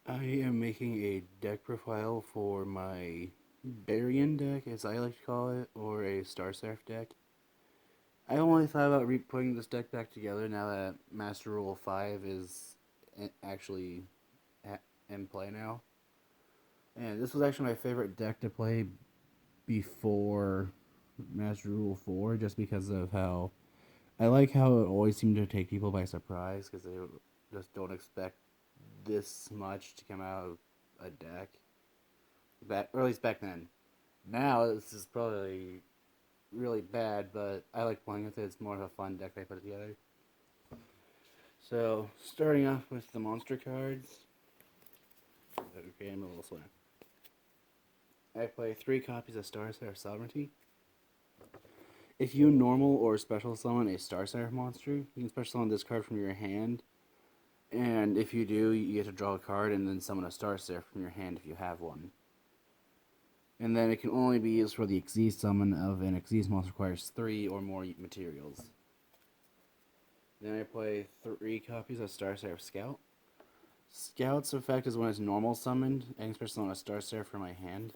I am making a deck profile for my Barian deck, as I like to call it, or a Star Seraph deck. I only thought about putting this deck back together now that Master Rule 5 is actually in play now. And this was actually my favorite deck to play before Master Rule 4, just because of how I like how it always seemed to take people by surprise because they just don't expect this much to come out of a deck. Or at least back then. Now this is probably really bad, but I like playing with it. It's more of a fun deck I put together. So starting off with the monster cards. Okay, I'm a little slow. I play 3 copies of Star Seraph Sovereignty. If you normal or special summon a Star Seraph monster, you can special summon this card from your hand. And if you do, you get to draw a card and then summon a Star Seraph from your hand if you have one. And then it can only be used for the Xyz summon of an Xyz monster requires 3 or more materials. Then I play 3 copies of Star Seraph Scout. Scout's effect is when it's normal summoned, and especially on a Star Seraph from my hand.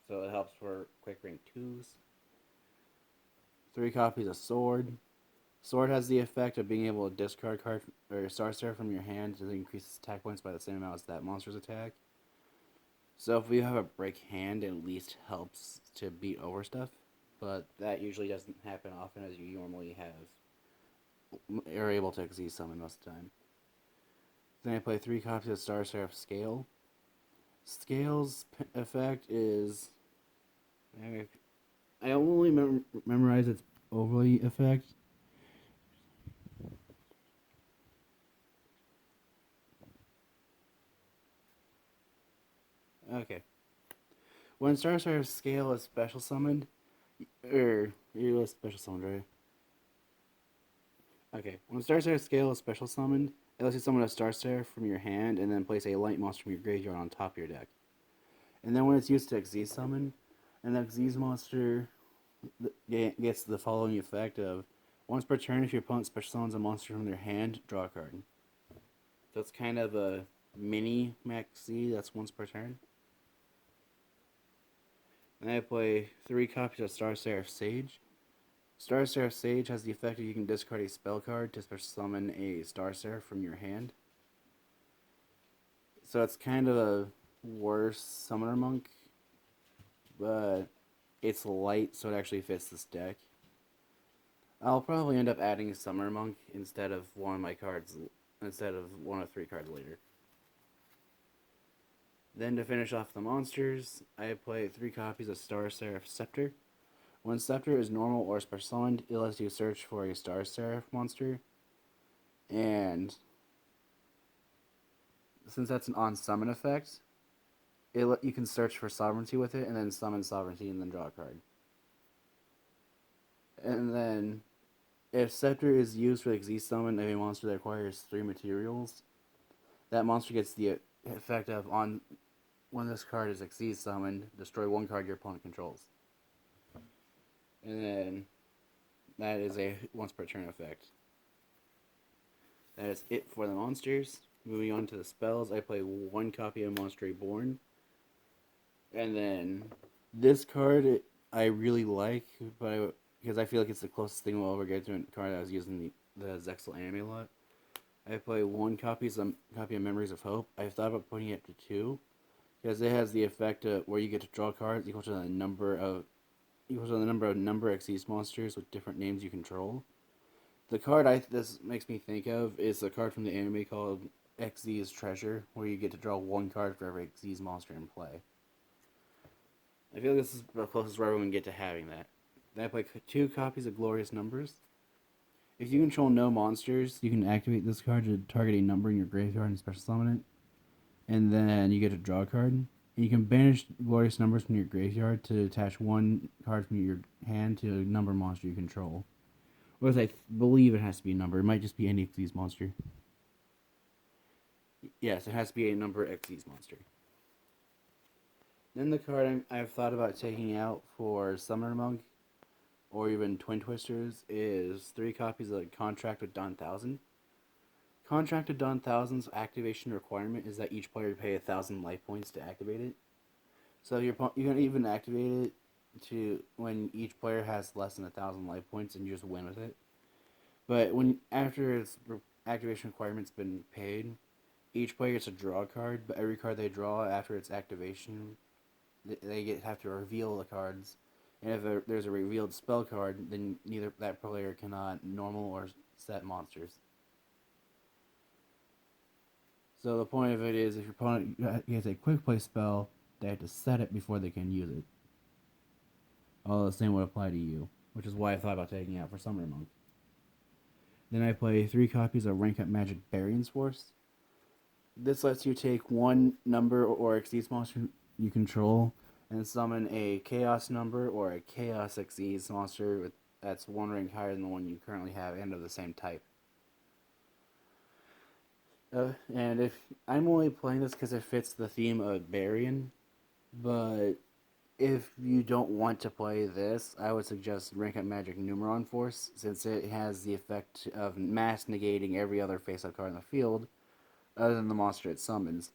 So it helps for quick rank 2s. 3 copies of Sword. Sword has the effect of being able to discard card or Star Seraph from your hand to increase its attack points by the same amount as that monster's attack. So if we have a break hand, it at least helps to beat over stuff. But that usually doesn't happen often, as you normally are able to Xyz summon most of the time. Then I play 3 copies of Star Seraph Scale. Scale's effect is I only memorize its overly effect. Okay. When Star Seraph Scale is special summoned, or you was special summoned, right? Okay. When Star Seraph Scale is special summoned, it lets you summon a Star Seraph from your hand and then place a light monster from your graveyard on top of your deck. And then when it's used to Xyz summon, and the Xyz monster gets the following effect of once per turn, if your opponent special summons a monster from their hand, draw a card. So it's kind of a mini maxi that's once per turn. And I play 3 copies of Star Seraph Sage. Star Seraph Sage has the effect of you can discard a spell card to special summon a Star Seraph from your hand. So it's kind of a worse Summoner Monk, but it's light, so it actually fits this deck. I'll probably end up adding a Summoner Monk instead of one of my cards, instead of one of 3 cards later. Then to finish off the monsters, I play 3 copies of Star Seraph Scepter. When Scepter is normal or special summoned, it lets you search for a Star Seraph monster. And since that's an on summon effect, you can search for Sovereignty with it and then summon Sovereignty and then draw a card. And then if Scepter is used for the Xyz summon of a monster that requires 3 materials, that monster gets the effect of on when this card is Xyz summoned, destroy 1 card your opponent controls. And then that is a once per turn effect. That is it for the monsters. Moving on to the spells, I play 1 copy of Monster Reborn. And then this card I really like, because I feel like it's the closest thing we'll ever get to a card I was using the Zexal anime a lot. I play 1 copy of Memories of Hope. I've thought about putting it to 2, because it has the effect of where you get to draw cards equal to the number of Xyz monsters with different names you control. The card this makes me think of is a card from the anime called Xyz Treasure, where you get to draw 1 card for every Xyz monster in play. I feel like this is the closest we're ever going to get to having that. Then I play 2 copies of Glorious Numbers. If you control no monsters, you can activate this card to target a number in your graveyard and special summon it. And then you get to draw a card. And you can banish Glorious Numbers from your graveyard to attach 1 card from your hand to a number monster you control. Whereas I believe it has to be a number. It might just be any Xyz monster. Yes, it has to be a number Xyz monster. Then the card I've thought about taking out for Summoner Monk or even Twin Twisters is 3 copies of Contract with Dawn 1000. Contracted Dawn Thousand's activation requirement is that each player pay 1,000 life points to activate it. So you can even activate it to when each player has less than 1,000 life points, and you just win with it. But when after its activation requirement's been paid, each player gets a draw card. But every card they draw after its activation, have to reveal the cards. And if there's a revealed spell card, then neither that player cannot normal or set monsters. So the point of it is, if your opponent gets a quick play spell, they have to set it before they can use it. All the same would apply to you, which is why I thought about taking it out for Summoner Monk. Then I play 3 copies of Rank Up Magic Barian's Force. This lets you take one number or Xyz monster you control and summon a Chaos number or a Chaos Xyz monster that's one rank higher than the one you currently have and of the same type. And if I'm only playing this because it fits the theme of Barian, but if you don't want to play this, I would suggest Rank Up Magic Numeron Force, since it has the effect of mass negating every other face-up card in the field, other than the monster it summons.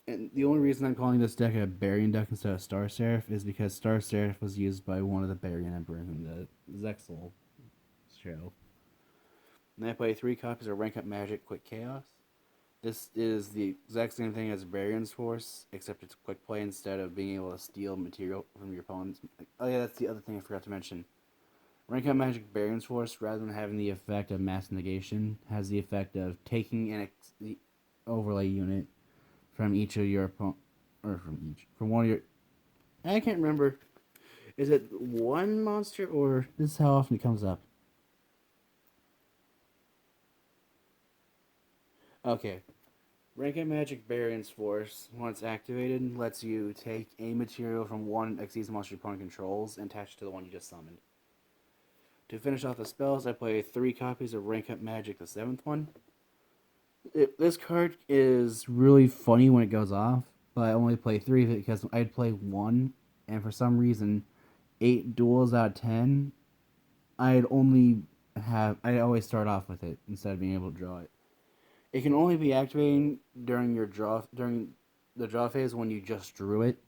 And the only reason I'm calling this deck a Barian deck instead of Star Seraph is because Star Seraph was used by one of the Barian Emperors in the Zexal show. And I play 3 copies of Rank Up Magic Quick Chaos. This is the exact same thing as Barian's Force, except it's quick play instead of being able to steal material from your opponents. Oh yeah, that's the other thing I forgot to mention. Rank Up Magic Barian's Force, rather than having the effect of mass negation, has the effect of taking the overlay unit from each of your from one of your. I can't remember. Is it one monster or this is how often it comes up? Okay. Rank Up Magic Barian's Force, once activated, lets you take a material from one Xyz monster your opponent controls and attach it to the one you just summoned. To finish off the spells, I play 3 copies of Rank Up Magic, the 7th one. This card is really funny when it goes off, but I only play 3 of it because I'd play 1, and for some reason, 8 duels out of 10, I'd always start off with it instead of being able to draw it. It can only be activating during the draw phase when you just drew it.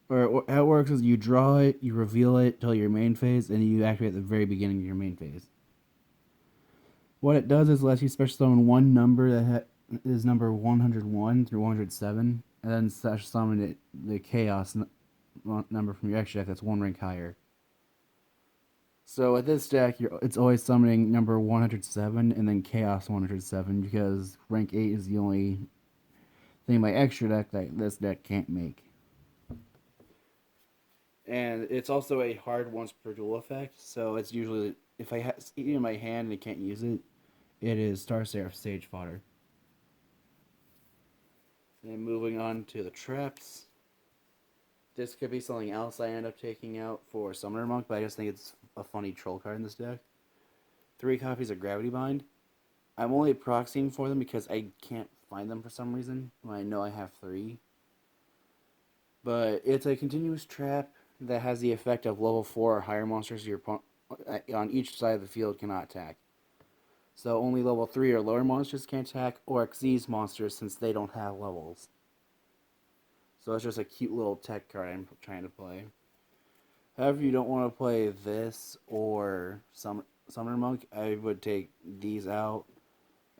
Or how it works is you draw it, you reveal it till your main phase, and you activate at the very beginning of your main phase. What it does is lets you special summon one number that is number 101 through 107, and then special summon the chaos number from your extra deck that's one rank higher. So with this deck, it's always summoning number 107 and then Chaos 107 because rank 8 is the only thing by extra deck that this deck can't make. And it's also a hard once per duel effect, so it's usually, if I have it in my hand and I can't use it, it is Star Seraph Sage Fodder. And moving on to the traps. This could be something else I end up taking out for Summoner Monk, but I just think it's a funny troll card in this deck. 3 copies of Gravity Bind. I'm only proxying for them because I can't find them for some reason. I know I have 3. But it's a continuous trap that has the effect of level 4 or higher monsters on each side of the field cannot attack. So only level 3 or lower monsters can attack, or Xyz monsters since they don't have levels. So it's just a cute little tech card I'm trying to play. However, if you don't want to play this or Summoner Monk, I would take these out.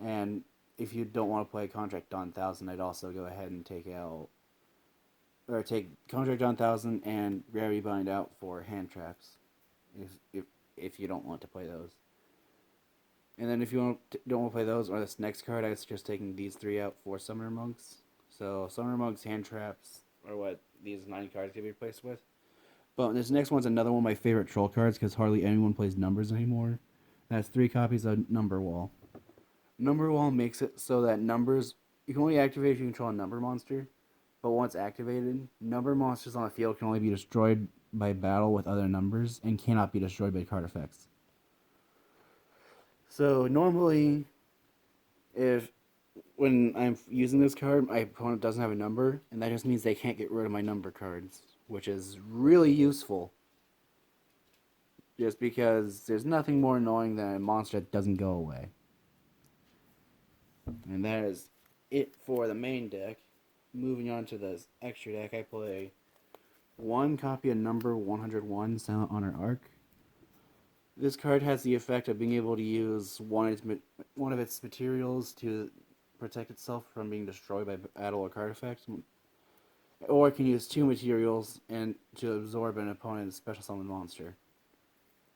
And if you don't want to play Contract Dawn 1000, I'd also go ahead and take Contract Dawn 1000 and Gravity Bind out for hand traps. If you don't want to play those. And then if you don't want to play those or this next card, I suggest taking these 3 out for Summoner Monks. So Summoner Monks, hand traps are what these 9 cards can be replaced with. But this next one's another one of my favorite troll cards because hardly anyone plays numbers anymore. That's 3 copies of Number Wall. Number Wall makes it so that numbers, you can only activate if you control a number monster, but once activated, number monsters on the field can only be destroyed by battle with other numbers and cannot be destroyed by card effects. So normally, when I'm using this card, my opponent doesn't have a number, and that just means they can't get rid of my number cards, which is really useful. just because there's nothing more annoying than a monster that doesn't go away. And that is it for the main deck. Moving on to the extra deck, I play one copy of number 101, Silent Honor Arc. This card has the effect of being able to use one of its materials to protect itself from being destroyed by battle or card effect, or it can use two materials and to absorb an opponent's special summon monster.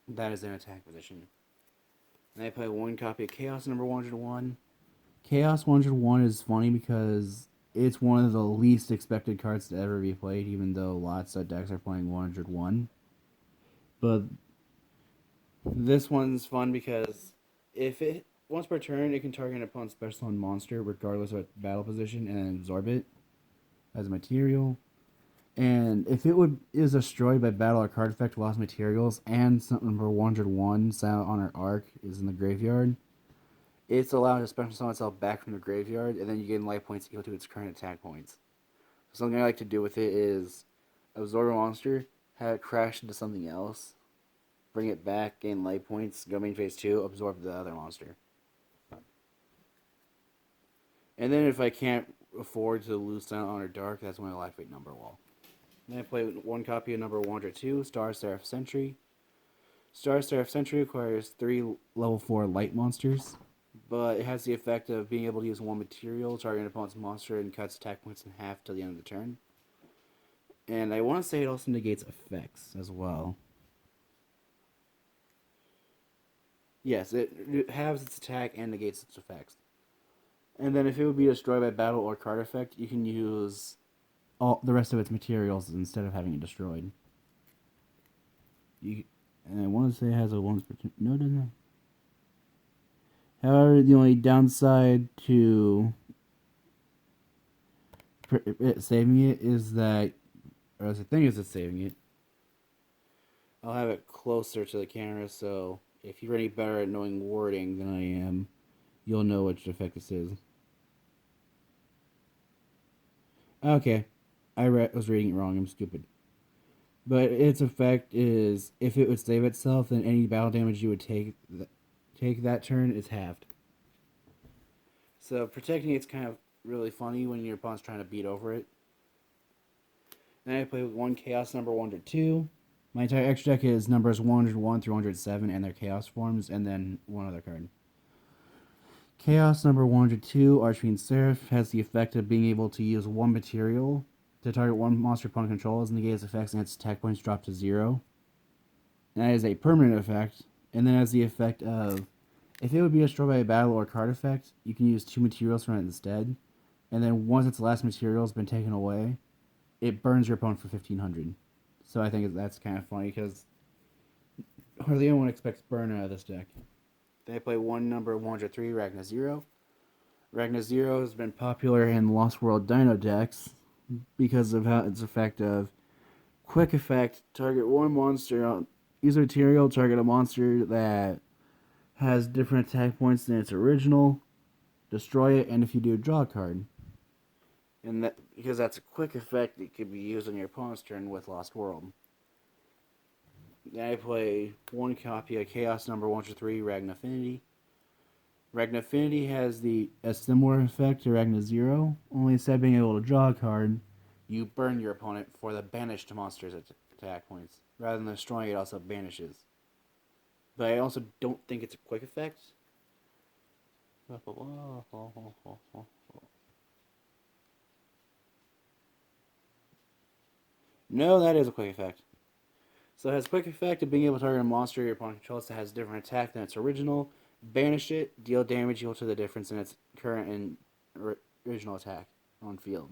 That is an attack position. And I play one copy of Chaos number 101. Chaos 101 is funny because it's one of the least expected cards to ever be played, even though lots of decks are playing 101. But this one's fun because if it once per turn, it can target an opponent's special summon monster regardless of its battle position and absorb it as a material. And if is destroyed by battle or card effect, lost materials, and something number 101, Silent Honor Arc, is in the graveyard, it's allowed to special summon itself back from the graveyard, and then you gain life points equal to its current attack points. So something I like to do with it is absorb a monster, have it crash into something else, bring it back, gain life points, go main phase 2, absorb the other monster. And then if I can't afford to lose Silent Honor Dark, that's when I activate number wall. Then I play one copy of number 102, Star Seraph Sentry. Star Seraph Sentry requires 3 level 4 light monsters, but it has the effect of being able to use one material, target an opponent's monster, and cuts attack points in half till the end of the turn. And I want to say it also negates effects as well. Yes, it halves its attack and negates its effects. And then if it would be destroyed by battle or card effect, you can use all the rest of its materials instead of having it destroyed. And I want to say it has a once per turn. No, it doesn't. However, the only downside to it saving it is that, or the thing is, it's saving it. I'll have it closer to the camera, so if you're any better at knowing wording than I am, you'll know which effect this is. Okay, I was reading it wrong. I'm stupid. But its effect is if it would save itself, then any battle damage you would take that turn is halved. So protecting it's kind of really funny when your opponent's trying to beat over it. Then I play with one Chaos number 102. My entire extra deck is numbers 101 through 107 and their Chaos forms, and then one other card. Chaos number 102, Archfiend Seraph, has the effect of being able to use one material to target one monster opponent controls, and negate its effects and its attack points drop to 0. And that is a permanent effect, and then has the effect of if it would be destroyed by a battle or card effect, you can use 2 materials from it instead. And then once its last material has been taken away, it burns your opponent for 1500. So I think that's kind of funny because hardly anyone expects burn out of this deck. Then I play one number 103, Ragna Zero. Ragna Zero has been popular in Lost World Dino decks because of how its effect of quick effect, target one monster, use a material, target a monster that has different attack points than its original, destroy it, and if you do, draw a card. And that because that's a quick effect, it could be used on your opponent's turn with Lost World. Then I play one copy of Chaos number 103, Ragnafinity. Ragnafinity has a similar effect to Ragna Zero, only instead of being able to draw a card, you burn your opponent for the banished monster's attack points. Rather than destroying it, also banishes. But I also don't think it's a quick effect. No, that is a quick effect. So it has quick effect of being able to target a monster your opponent controls that has different attack than its original, banish it, deal damage equal to the difference in its current and original attack on field.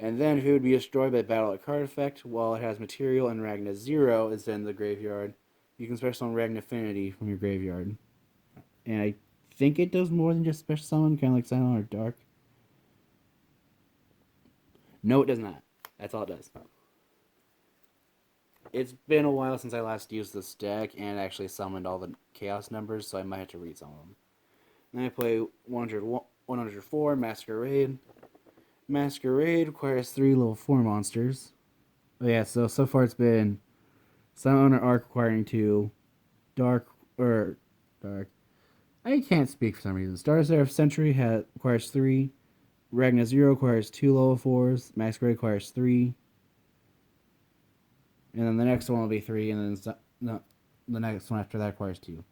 And then if it would be destroyed by battle or card effect, while it has material and Ragna Zero is in the graveyard, you can special summon Ragnafinity from your graveyard. And I think it does more than just special summon, kind of like Silent or Dark. No, it does not. That's all it does. It's been a while since I last used this deck and actually summoned all the Chaos numbers, so I might have to read some of them. Then I play 104, Masquerade. Masquerade requires 3 level 4 monsters. Oh yeah, so far it's been Silent Honor Arc requiring 2. Dark or Dark. I can't speak for some reason. Star Seraph Sentry requires 3. Ragna Zero requires 2 level 4s. Masquerade requires 3. And then the next one will be 3, and then the next one after that requires 2.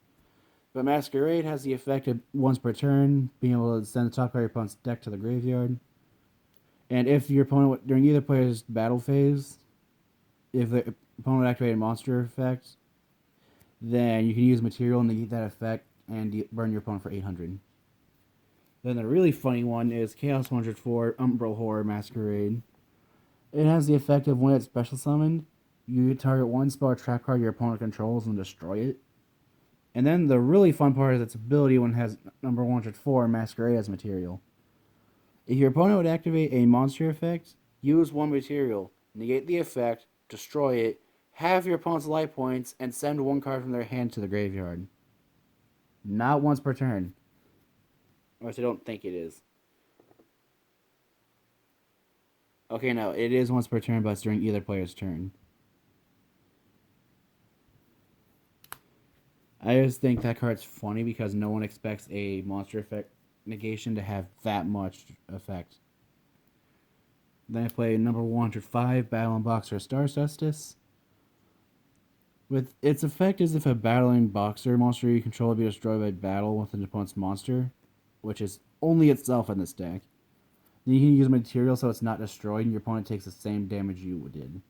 But Masquerade has the effect of once per turn, being able to send the top card of your opponent's deck to the graveyard. And if your opponent, during either player's battle phase, if the opponent would activate a monster effect, then you can use material and negate that effect and burn your opponent for 800. Then the really funny one is Chaos 104 Umbral Horror Masquerade. It has the effect of when it's special summoned, you target one spell or trap card your opponent controls and destroy it. And then the really fun part is its ability when it has number 104 Masquerade as material. If your opponent would activate a monster effect, use one material, negate the effect, destroy it, halve your opponent's life points, and send one card from their hand to the graveyard. Not once per turn. Or I don't think it is. Okay, no, it is once per turn, but it's during either player's turn. I just think that card's funny because no one expects a monster effect negation to have that much effect. Then I play number 105, Battle and Boxer Star Justice. With its effect is if a battling boxer monster you control be destroyed by battle with an opponent's monster, which is only itself in this deck. Then you can use material so it's not destroyed and your opponent takes the same damage you did.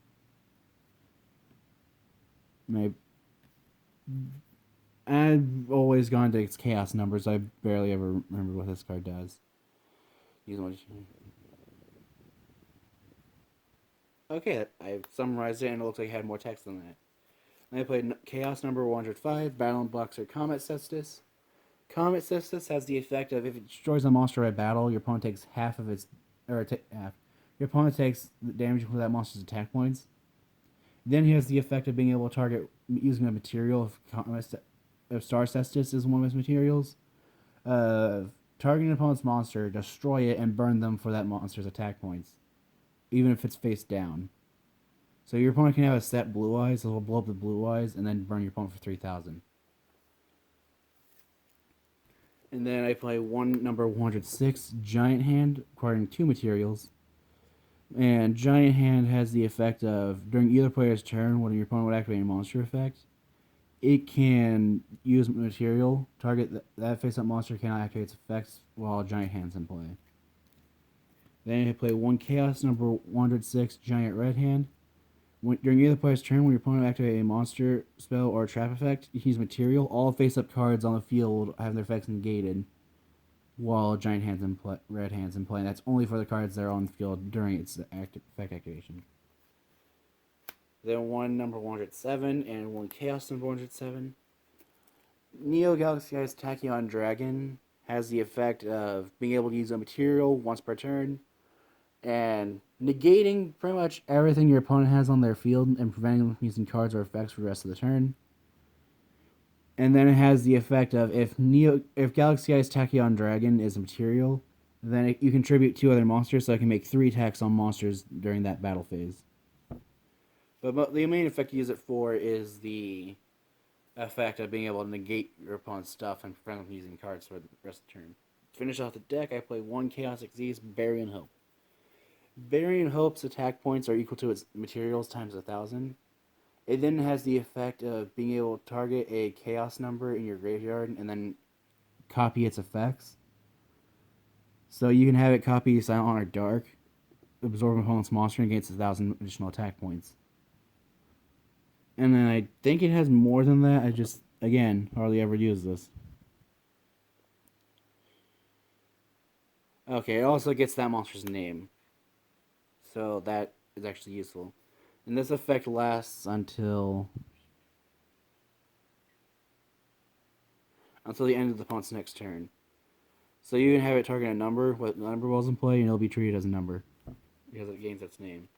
I've always gone to its chaos numbers. I barely ever remember what this card does. Okay, I summarized it and it looks like it had more text than that. Then I played Chaos number 105, Battle and Boxer Comet Cestus. Comet Cestus has the effect of if it destroys a monster by battle, your opponent takes half of its half. Your opponent takes the damage for that monster's attack points. Then he has the effect of being able to target using a material if Star Cestus is one of his materials. Targeting an opponent's monster, destroy it, and burn them for that monster's attack points, even if it's face down. So your opponent can have a set blue eyes, so he'll blow up the blue eyes, and then burn your opponent for 3,000. And then I play number 106, Giant Hand, acquiring 2 materials. And Giant Hand has the effect of, during either player's turn, when your opponent would activate a monster effect, it can use material, target that face-up monster cannot activate its effects while Giant Hand's in play. Then I play 1 Chaos number 106, Giant Red Hand. During either player's turn, when your opponent activates a monster spell or a trap effect, you can use material. All face-up cards on the field have their effects negated, while Giant Hand's in play, Red Hand's in play. And that's only for the cards that are on the field during its effect activation. Then 1 number 107 and 1 Chaos number 107. Neo Galaxy Eyes Tachyon Dragon has the effect of being able to use a material once per turn and negating pretty much everything your opponent has on their field and preventing them from using cards or effects for the rest of the turn. And then it has the effect of if Galaxy Eyes Tachyon Dragon is a material, then you contribute 2 other monsters, so it can make 3 attacks on monsters during that battle phase. But the main effect you use it for is the effect of being able to negate your opponent's stuff and prevent them from using cards for the rest of the turn. To finish off the deck, I play 1 Chaos Xyz, Barian Hope. Barian Hope's attack points are equal to its materials times 1,000. It then has the effect of being able to target a chaos number in your graveyard and then copy its effects. So you can have it copy Silent Honor Dark, absorb an opponent's monster and gains 1,000 additional attack points. And then I think it has more than that. I just, again, hardly ever use this. Okay, it also gets that monster's name. So that is actually useful. And this effect lasts until the end of the opponent's next turn. So you can have it target a number with number wells in play, and it'll be treated as a number because it gains its name.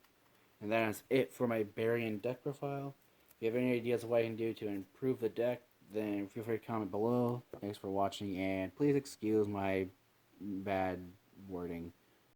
And that is it for my Barian deck profile. If you have any ideas of what I can do to improve the deck, then feel free to comment below. Thanks for watching, and please excuse my bad wording.